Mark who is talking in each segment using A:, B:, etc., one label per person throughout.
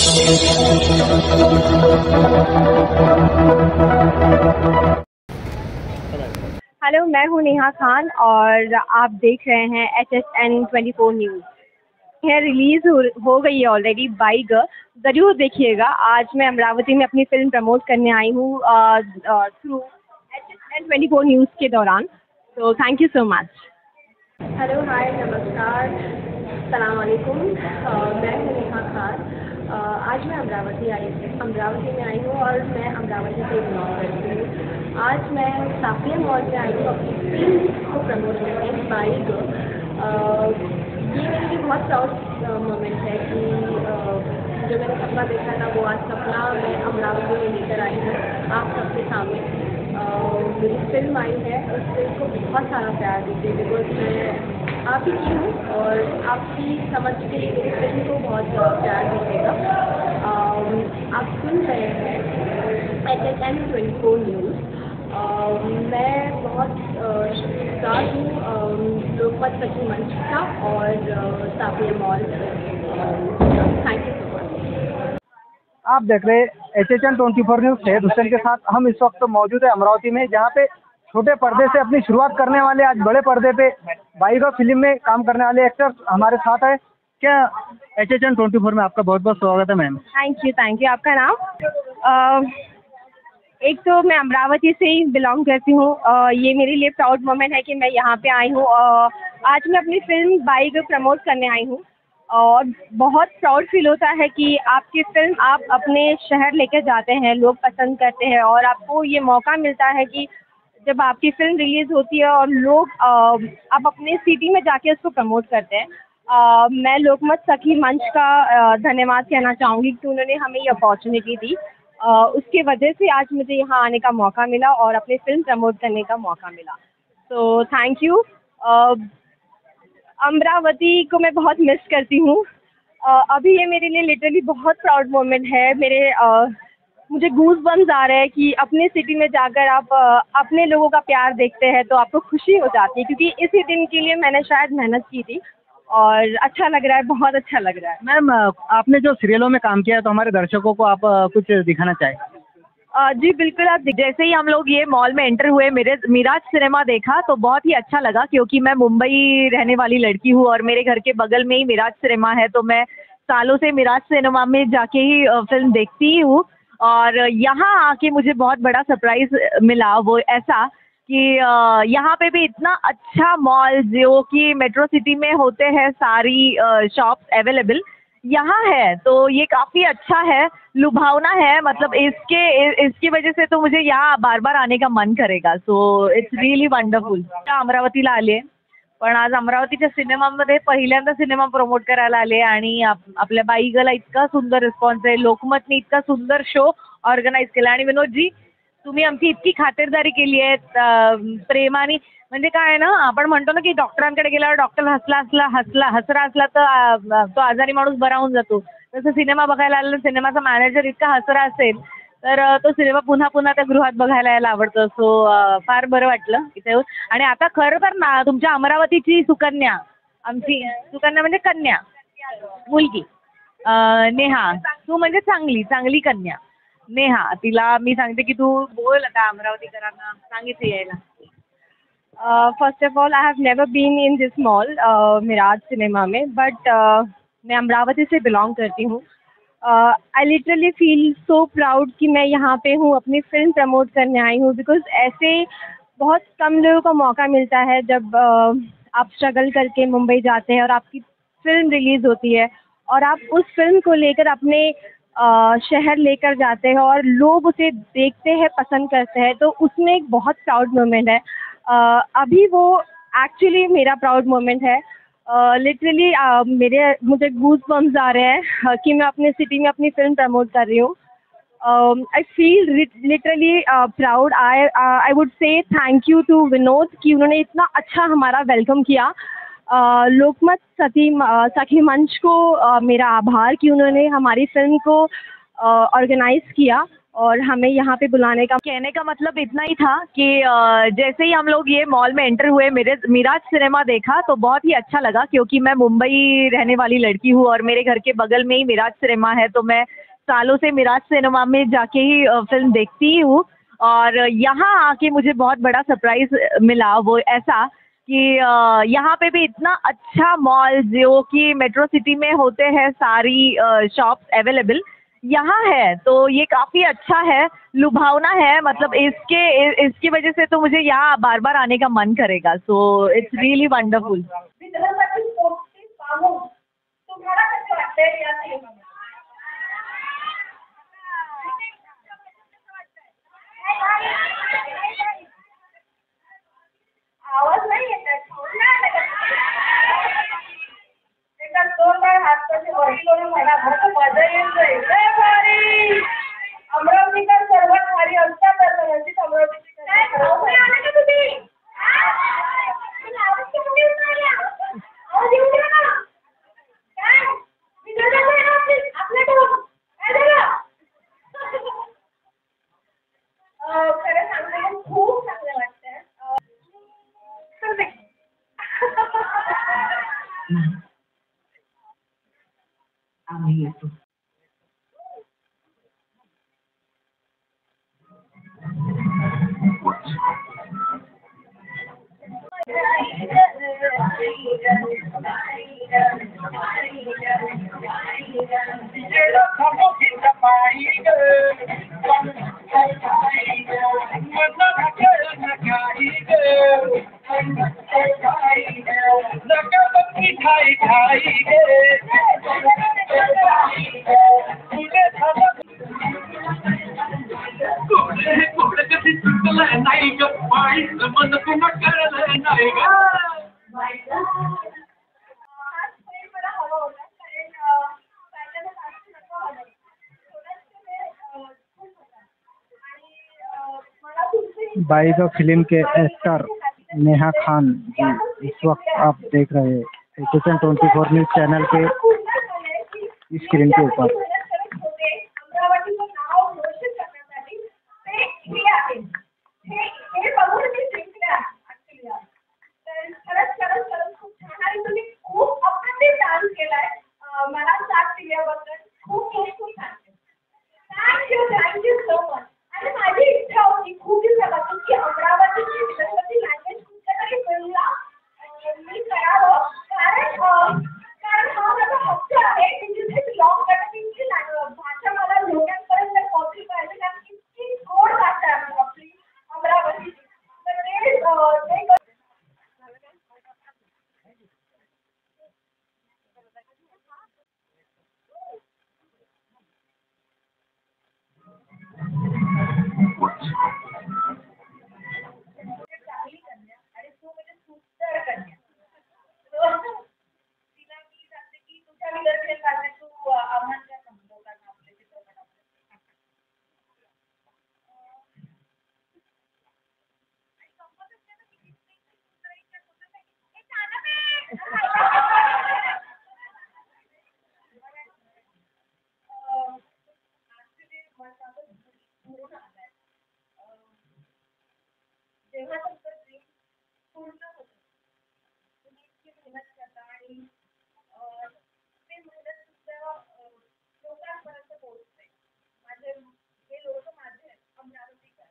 A: Hello, मैं हूँ नेहा खान और आप देख रहे हैं HSN24 न्यूज़। यह रिलीज़ हो गई है ऑलरेडी बाइग, ज़रूर देखिएगा। आज मैं अमरावती में अपनी फ़िल्म प्रमोट करने आई हूँ थ्रू HSN24 न्यूज़ के दौरान। तो thank you so much. Hello, hi, नमस्कार, अस्सलाम वालेकुम। मैं हूँ नेहा खान। आज मैं अमरावती में आई हूँ और मैं अमरावती से बिलॉन्ग करती हूँ। आज मैं साफिया मॉल में आई हूँ अपनी फिल्म को प्रमोट करने बाइग। ये मेरे लिए बहुत प्राउड मोमेंट है कि जो मैंने सपना देखा था वो आज सपना मैं अमरावती में लेकर आई हूँ आप सबके सामने। मेरी फिल्म आई है, उस फिल्म को बहुत सारा प्यार दीजिए बिकॉज मैं आप ही की हूँ और आपकी समझ के लिए मेरी फिल्म को बहुत प्यार दीजिएगा। आप सुन रहे हैं HSN24 न्यूज़। मैं बहुत शुक्रगुजार हूँ लोकमत सखी मंच का और Safia mall. Thank you so much.
B: आप देख रहे हैं HSN24 न्यूज़ से हुसैन के साथ। हम इस वक्त मौजूद है अमरावती में, जहाँ पे छोटे पर्दे से अपनी शुरुआत करने वाले आज बड़े पर्दे पे बाइग फिल्म में काम करने वाले एक्टर्स हमारे साथ है। क्या HSN24 में आपका बहुत बहुत स्वागत है मैम।
A: Thank you. आपका नाम? एक तो मैं अमरावती से ही बिलोंग करती हूँ। ये मेरे लिए प्राउड मोमेंट है कि मैं यहाँ पे आई हूँ। आज मैं अपनी फिल्म बाइग प्रमोट करने आई हूँ और बहुत प्राउड फील होता है कि आपकी फ़िल्म आप अपने शहर लेकर जाते हैं, लोग पसंद करते हैं और आपको ये मौका मिलता है कि जब आपकी फ़िल्म रिलीज़ होती है और लोग आप अपने सिटी में जाके उसको प्रमोट करते हैं। मैं लोकमत सखी मंच का धन्यवाद कहना चाहूँगी कि उन्होंने हमें ये अपॉर्चुनिटी दी। उसके वजह से आज मुझे यहाँ आने का मौका मिला और अपनी फ़िल्म प्रमोट करने का मौका मिला। तो थैंक यू। अमरावती को मैं बहुत मिस करती हूँ। अभी ये मेरे लिए लिटरली बहुत प्राउड मोमेंट है। मुझे गूज़ बम्स आ रहे हैं कि अपने सिटी में जाकर आप अपने लोगों का प्यार देखते हैं तो आपको खुशी हो जाती है, क्योंकि इसी दिन के लिए मैंने शायद मेहनत की थी और अच्छा लग रहा है, बहुत अच्छा लग रहा है।
B: मैम, आपने जो सीरियलों में काम किया है तो हमारे दर्शकों को आप कुछ दिखाना चाहें?
A: जी बिल्कुल। आप
C: जैसे ही हम लोग ये मॉल में एंटर हुए, मिराज सिनेमा देखा तो बहुत ही अच्छा लगा, क्योंकि मैं मुंबई रहने वाली लड़की हूँ और मेरे घर के बगल में ही मिराज सिनेमा है। तो मैं सालों से मिराज सिनेमा में जाके ही फिल्म देखती ही हूँ और यहाँ आके मुझे बहुत बड़ा सरप्राइज मिला। वो ऐसा कि यहाँ पे भी इतना अच्छा मॉल जो कि मेट्रो सिटी में होते हैं सारी शॉप्स अवेलेबल, यहाँ है। तो ये काफ़ी अच्छा है, लुभावना है। मतलब इसकी वजह से तो मुझे यहाँ बार बार आने का मन करेगा। So it's really wonderful. अमरावतीला आले, पण आज अमरावतीच्या सिनेमामध्ये पहिल्यांदा सिनेमा प्रमोट करायला आले आणि आपल्या बाईगला इतका सुंदर रिस्पॉन्स आहे. लोकमतने इतका सुंदर शो ऑर्गनाईज केला आणि विनोदजी तुम्ही आमची इतकी खातिरदारी केली आहे प्रेमाने. म्हणजे काय आहे ना, आपण म्हणतो ना की डॉक्टरांकडे गेल्यावर डॉक्टर हसरा असला तर तो आजारी माणूस बरा होऊन जातो. तसं सिनेमा बघायला आलेला सिनेमाचा मॅनेजर इतका हसरा असेल तर तो सिनेमा पुन्हा पुन्हा त्या गृहात बघायला यायला आवडतं. सो फार बरं वाटलं इथे येऊन. आणि आता खरं तर ना तुमच्या अमरावतीची सुकन्या, आमची सुकन्या म्हणजे कन्या, मुलगी नेहा, तू म्हणजे चांगली कन्या नेहा, तिला मी सांगते की तू बोल आता अमरावतीकरांना सांगितलं यायला.
A: First of all, I have never been in this mall Miraj cinema में, बट मैं अमरावती से बिलोंग करती हूँ. I literally feel so proud कि मैं यहाँ पे हूँ, अपनी फ़िल्म प्रमोट करने आई हूँ. बिकॉज़ ऐसे बहुत कम लोगों को मौका मिलता है जब आप स्ट्रगल करके मुंबई जाते हैं और आपकी फ़िल्म रिलीज़ होती है और आप उस फ़िल्म को लेकर अपने शहर लेकर जाते हैं और लोग उसे देखते हैं, पसंद करते हैं. तो उसमें एक बहुत प्राउड मोमेंट है. अभी वो एक्चुअली मेरा प्राउड मोमेंट है. लिटरली मुझे गूज़ बम्स आ रहे हैं कि मैं अपने सिटी में अपनी फ़िल्म प्रमोट कर रही हूँ. I feel literally proud. I would say thank you to Vinod कि उन्होंने इतना अच्छा हमारा वेलकम किया. लोकमत सखी मंच को मेरा आभार कि उन्होंने हमारी फ़िल्म को ऑर्गेनाइज़ किया और हमें यहाँ पे बुलाने का।
C: कहने का मतलब इतना ही था कि जैसे ही हम लोग ये मॉल में एंटर हुए, मेरे मिराज सिनेमा देखा तो बहुत ही अच्छा लगा, क्योंकि मैं मुंबई रहने वाली लड़की हूँ और मेरे घर के बगल में ही मिराज सिनेमा है, तो मैं सालों से मिराज सिनेमा में जाके ही फिल्म देखती ही हूँ। और यहाँ आके मुझे बहुत बड़ा सरप्राइज मिला, वो ऐसा कि यहाँ पे भी इतना अच्छा मॉल जो कि मेट्रो सिटी में होते हैं सारी शॉप्स अवेलेबल, यहाँ है, तो ये काफ़ी अच्छा है, लुभावना है, मतलब इसकी वजह से तो मुझे यहाँ बार बार आने का मन करेगा। So it's really wonderful.
D: विदर्भातील पोस्टिंग पाहून तुम्हाला कसं वाटतंय या सिनेमामध्ये? आवाज नाही येत आहे. एका जोरदार हाताचे वरती करून म्हणा, भरपूर मजा येतोय. लय भारी. अमरावतीकर सर्वात भारी असतात तर नक्कीच अमरावतीची काय तुम्ही आले का तुम्ही? आवाज कमी येऊन राहिला. आवाज येऊन राहिला. काय? विदर्भात आहे ना आपल्याकडं. काय झालं? खरं सांगते तर खूप चांगलं वाटतंय.
C: आम्ही येतो.
B: बाईगा फिल्म के एक्टर नेहा खान जी इस वक्त आप देख रहे हैं एचएचएन 24 न्यूज़ चैनल के स्क्रीन के ऊपर।
D: Thank you so much. आणि माझी इच्छा होती खूप दिवसापासून की अमरावतीची विदर्भाची लँग्वेज कुठल्यातरी फिल्मला मी करावं, कारण हा माझा हक्क आहे की जिथे बिलॉंग करते तिथली भाषा मला लोकांपर्यंत पोहोचली पाहिजे, कारण इतकी गोड भाषा आहे आपली अमरावतीची. तर ते चांगली कन्या आणि तू म्हणजे सुंदर कन्या. तिला मी सांगते की तुझ्या विदर्भात पाहिजे तू आव्हानांच्या लोकांना आपले चित्रपट जेव्हा तुमचं ड्रीम पूर्ण होतं तुम्ही इतकी मेहनत करता आणि ते मेहनत तुमच्या लोकांपर्यंत पोहोचते. हे लोक माझे अमरावतीकर.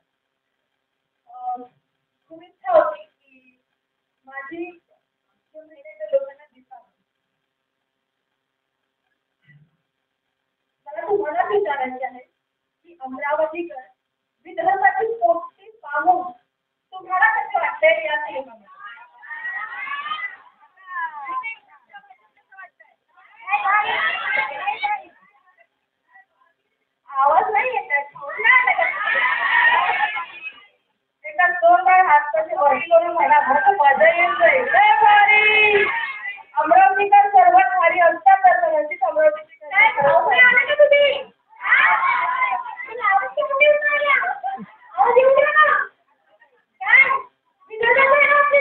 D: खूप इच्छा होती की माझी मेहनत लोकांना दिसावं. मला तुम्हाला विचारायचे आहे की अमरावतीकर विदर्भातील पोस्टिंग पाहून तुम्हाला कसं वाटतंय या सिनेमामध्ये? आवाज नाही येत आहे. एका जोरदार हाताचे वरती करून म्हणा, भरपूर मजा येतोय. लय भारी. अमरावतीकर सर्वात भारी असतात तर नक्कीच अमरावतीची काय तुम्ही आले का तुम्ही? आवाज कमी येऊन राहिला. आवाज येऊन राहिला. काय? विदर्भात आहे ना आपली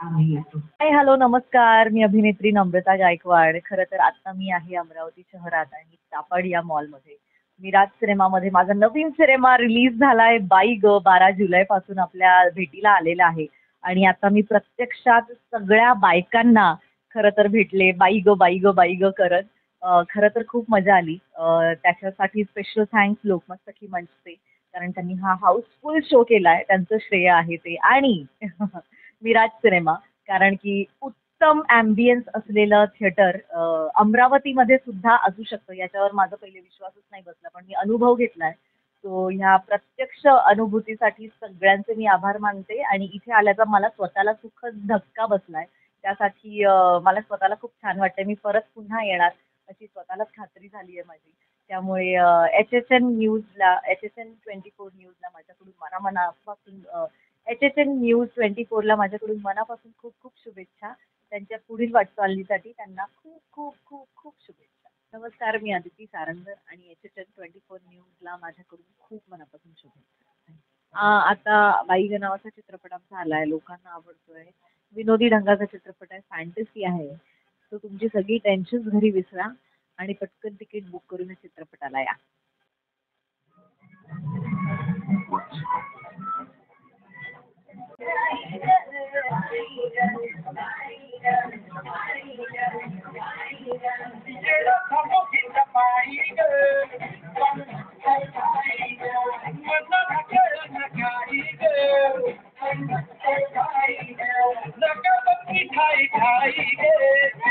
C: आम्ही येतो. हाय, हॅलो, नमस्कार. मी अभिनेत्री नम्रता गायकवाड. खरं तर आता मी आहे अमरावती शहरात आणि चाफड या मॉलमध्ये. मिराज सिनेमामध्ये माझा नवीन सिनेमा रिलीज झालाय. बाई ग 12 जुलैपासून आपल्या भेटीला आलेला आहे. आणि आता मी प्रत्यक्षात सगळ्या बायकांना खरं तर भेटले. बाई ग, बाई ग, बाई ग करत. खरं तर खूप मजा आली. त्याच्यासाठी स्पेशल थँक्स लोकमत सखी मंचचे. कारण त्यांनी हा हाऊसफुल शो केलाय. त्यांचं श्रेय आहे ते. आणि विराज सिनेमा, कारण की उत्तम ॲम्बियन्स असलेलं थिएटर अमरावतीमध्ये सुद्धा असू शकतं याच्यावर माझा पहिले विश्वासच नाही बसला, पण मी अनुभव घेतलाय. तो ह्या प्रत्यक्ष अनुभूतीसाठी सगळ्यांचे मी आभार मानते आणि इथे आल्याचा मला स्वतःला सुखद धक्का बसलाय. त्यासाठी मला स्वतःला खूप छान वाटतंय. मी परत पुन्हा येणार अशी स्वतःलाच खात्री झाली आहे माझी. त्यामुळे HSN न्यूजला, HSN 24 न्यूजला माझ्याकडून मनापासून HSN न्यूज 24ला माझ्याकडून मनापासून खूप खूप शुभेच्छा. त्यांच्या पुढील वाटचालीसाठी त्यांना खूप खूप खूप खूप शुभेच्छा. नमस्कार, मी अदिती सारंगर आणि HSN 24 न्यूजला माझ्याकडून खूप मनापासून शुभेच्छा. आता बाई ग नावाचा चित्रपट आमचा आला आहे, लोकांना आवडतोय. विनोदी ढंगाचा चित्रपट आहे, फॅन्टसी आहे. तो तुमची सगळी टेन्शन्स घरी विसरा आणि पटकन तिकीट बुक करून या चित्रपटाला या.
E: ठाई ठाई गे